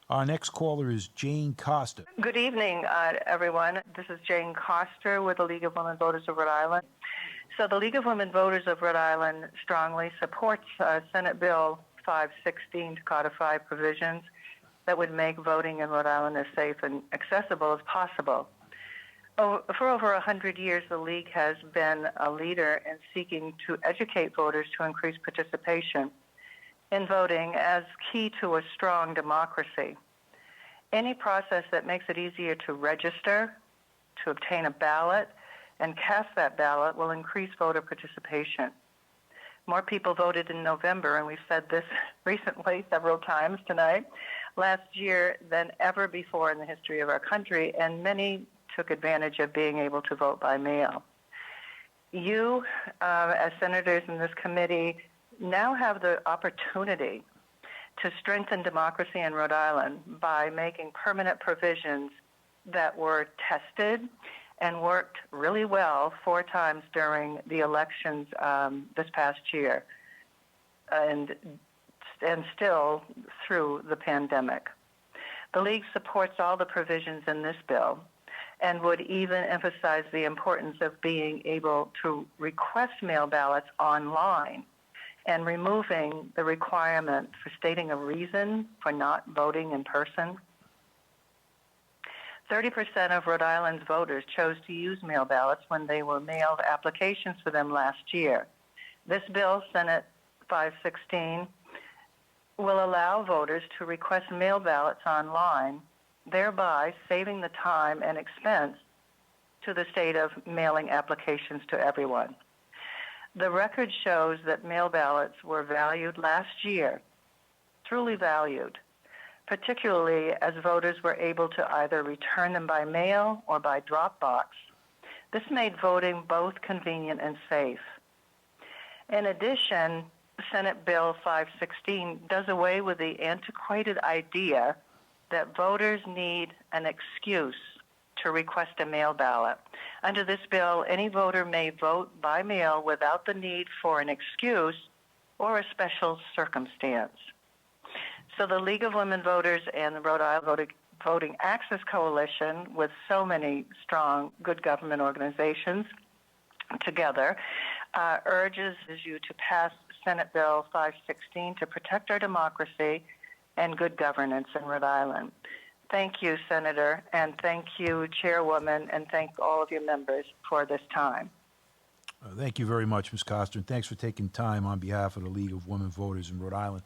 Our next caller is Jane Koster. Good evening, everyone. This is Jane Koster with the League of Women Voters of Rhode Island. So the League of Women Voters of Rhode Island strongly supports Senate Bill 516 to codify provisions that would make voting in Rhode Island as safe and accessible as possible. For over 100 years, the League has been a leader in seeking to educate voters to increase participation in voting as key to a strong democracy. Any process that makes it easier to register, to obtain a ballot, and cast that ballot will increase voter participation. More people voted in November, and we've said this recently several times tonight, last year than ever before in the history of our country, and many took advantage of being able to vote by mail. You, as senators in this committee, now have the opportunity to strengthen democracy in Rhode Island by making permanent provisions that were tested and worked really well 4 times during the elections this past year and still through the pandemic. The League supports all the provisions in this bill and would even emphasize the importance of being able to request mail ballots online and removing the requirement for stating a reason for not voting in person. 30% of Rhode Island's voters chose to use mail ballots when they were mailed applications for them last year. This bill, Senate 516, will allow voters to request mail ballots online, thereby saving the time and expense to the state of mailing applications to everyone. The record shows that mail ballots were valued last year, truly valued, particularly as voters were able to either return them by mail or by drop box. This made voting both convenient and safe. In addition, Senate Bill 516 does away with the antiquated idea that voters need an excuse to request a mail ballot. Under this bill, any voter may vote by mail without the need for an excuse or a special circumstance. So the League of Women Voters and the Rhode Island Voting Access Coalition, with so many strong good government organizations together, urges you to pass Senate Bill 516 to protect our democracy and good governance in Rhode Island. Thank you, Senator, and thank you, Chairwoman, and thank all of your members for this time. Thank you very much, Ms. Koster, and thanks for taking time on behalf of the League of Women Voters in Rhode Island.